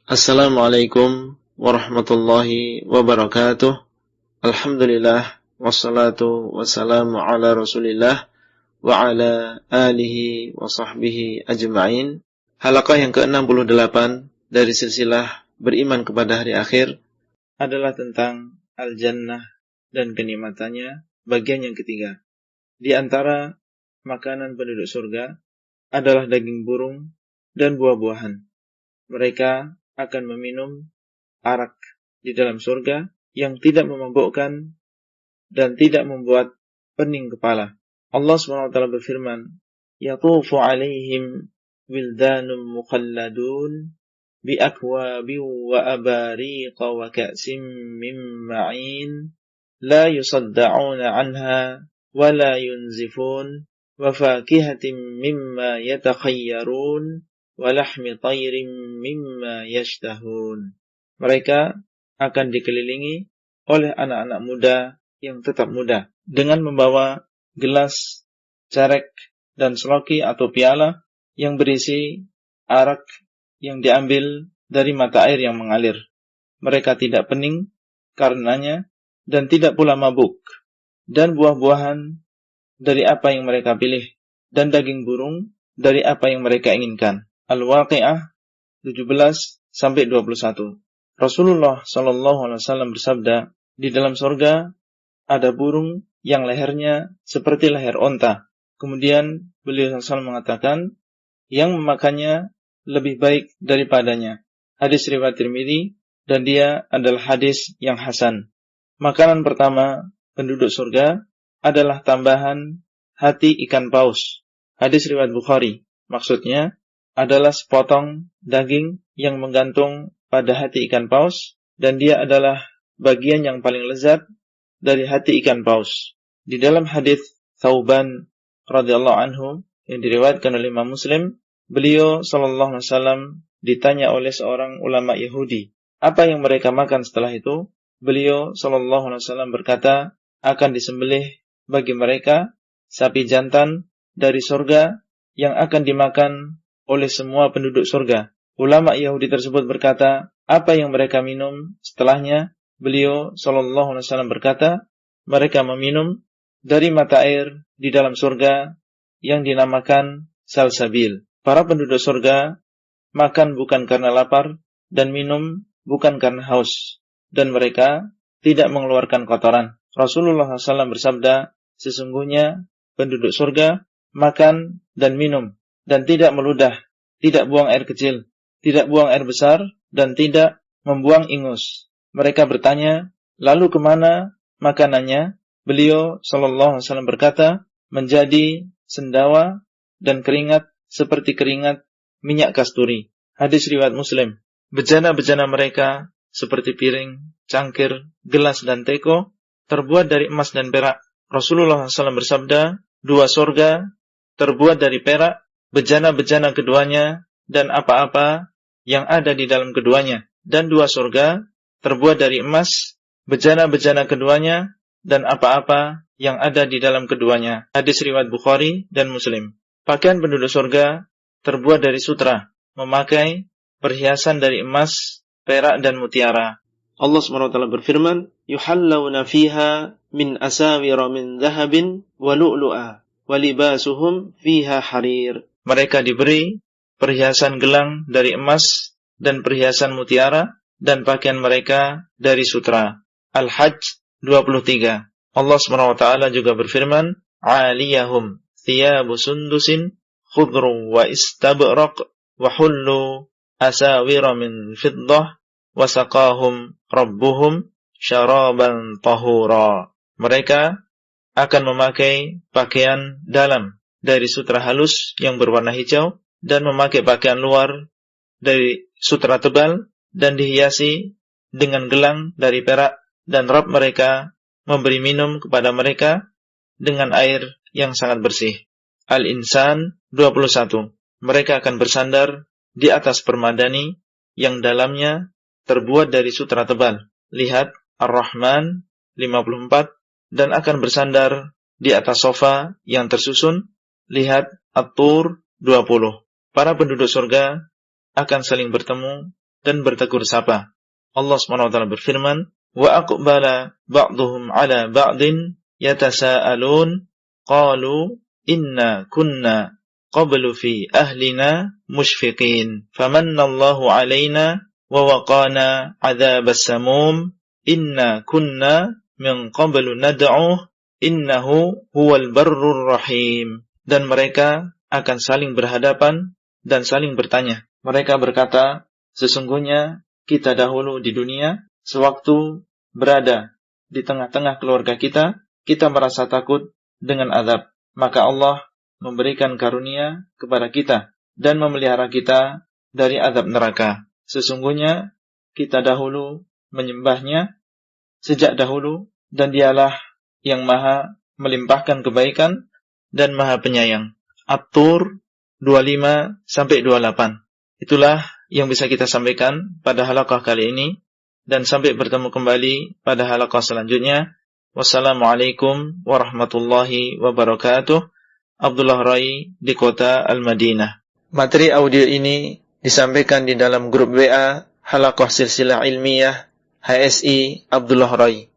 Assalamualaikum warahmatullahi wabarakatuh. Alhamdulillah wassalatu wassalamu ala Rasulillah wa ala alihi wa sahbihi ajma'in. Halaqah yang ke-68 dari silsilah beriman kepada hari akhir adalah tentang al-jannah dan kenikmatannya, bagian yang ketiga. Di antara makanan penduduk surga adalah daging burung dan buah-buahan. Mereka akan meminum arak di dalam surga yang tidak memabukkan dan tidak membuat pening kepala. Allah SWT berfirman, "Yatufu 'alaihim wildanun mukhalladun bi akwabin wa abariqa wa ka'sim min ma'in la yusadda'una 'anha wa la yunzifun wa fakihatin mimma yatakhayyarun walahmi tayrin mimma yashtahun." Mereka akan dikelilingi oleh anak-anak muda yang tetap muda dengan membawa gelas, carek, dan seloki atau piala yang berisi arak yang diambil dari mata air yang mengalir. Mereka tidak pening karenanya dan tidak pula mabuk. Dan buah-buahan dari apa yang mereka pilih, dan daging burung dari apa yang mereka inginkan. Al-Waqi'ah 17-21. Rasulullah SAW bersabda, di dalam surga ada burung yang lehernya seperti leher onta. Kemudian beliau SAW mengatakan, yang memakannya lebih baik daripadanya. Hadis riwayat Tirmidzi, dan dia adalah hadis yang hasan. Makanan pertama penduduk surga adalah tambahan hati ikan paus. Hadis riwayat Bukhari. Maksudnya adalah sepotong daging yang menggantung pada hati ikan paus, dan dia adalah bagian yang paling lezat dari hati ikan paus. Di dalam hadis Thauban radhiyallahu anhu yang diriwayatkan oleh Imam Muslim, beliau sallallahu alaihi wasallam ditanya oleh seorang ulama Yahudi, apa yang mereka makan setelah itu? Beliau sallallahu alaihi wasallam berkata, akan disembelih bagi mereka sapi jantan dari surga yang akan dimakan oleh semua penduduk surga. Ulama Yahudi tersebut berkata, apa yang mereka minum setelahnya? Beliau sallallahu alaihi wasallam berkata, mereka meminum dari mata air di dalam surga yang dinamakan salsabil. Para penduduk surga makan bukan karena lapar dan minum bukan karena haus, dan mereka tidak mengeluarkan kotoran. Rasulullah SAW bersabda, sesungguhnya penduduk surga makan dan minum dan tidak meludah, tidak buang air kecil, tidak buang air besar, dan tidak membuang ingus. Mereka bertanya, lalu kemana makanannya? Beliau SAW berkata, menjadi sendawa dan keringat seperti keringat minyak kasturi. Hadis riwayat Muslim. Bejana-bejana mereka seperti piring, cangkir, gelas, dan teko terbuat dari emas dan perak. Rasulullah SAW bersabda, dua surga terbuat dari perak, bejana-bejana keduanya dan apa-apa yang ada di dalam keduanya, dan dua surga terbuat dari emas, bejana-bejana keduanya dan apa-apa yang ada di dalam keduanya. Hadis riwayat Bukhari dan Muslim. Pakaian penduduk surga terbuat dari sutra, memakai perhiasan dari emas, perak, dan mutiara. Allah SWT berfirman, yuhallawna fiha min asawira min zahabin wa lu'lu'a wa libasuhum fiha harir. Mereka diberi perhiasan gelang dari emas dan perhiasan mutiara, dan pakaian mereka dari sutra. Al-Hajj 23. Allah SWT juga berfirman, aliyahum thiyabu sundusin khudru wa istabraq wa hullu asawira min fiddah wa saqahum rabbuhum syaraban tahura. Mereka akan memakai pakaian dalam dari sutra halus yang berwarna hijau, dan memakai pakaian luar dari sutra tebal, dan dihiasi dengan gelang dari perak, dan Rabb mereka memberi minum kepada mereka dengan air yang sangat bersih. Al-Insan 21. Mereka akan bersandar di atas permadani yang dalamnya terbuat dari sutra tebal. Lihat Ar-Rahman 54. Dan akan bersandar di atas sofa yang tersusun. Lihat At-Tur 20. Para penduduk surga akan saling bertemu dan bertegur sapa. Allah SWT berfirman, wa aqbala ba'duhum ala ba'din yatasaalun qalu inna kunna qablu fi ahlina mushfiqin famannallahu alaina wa waqana adzabas samum inna kunna min qablu nad'uh innahu huwal barrur rahim. Dan mereka akan saling berhadapan dan saling bertanya. Mereka berkata, sesungguhnya kita dahulu di dunia, sewaktu berada di tengah-tengah keluarga kita merasa takut dengan azab. Maka Allah memberikan karunia kepada kita dan memelihara kita dari azab neraka. Sesungguhnya kita dahulu menyembahnya sejak dahulu, dan dialah yang maha melimpahkan kebaikan dan maha penyayang. At-Tur 25-28. Itulah yang bisa kita sampaikan pada halaqah kali ini, dan sampai bertemu kembali pada halaqah selanjutnya. Wassalamualaikum warahmatullahi wabarakatuh. Abdullah Rai di kota Al-Madinah. Materi audio ini disampaikan di dalam grup WA Halaqah Silsilah Ilmiah HSI Abdullah Rai.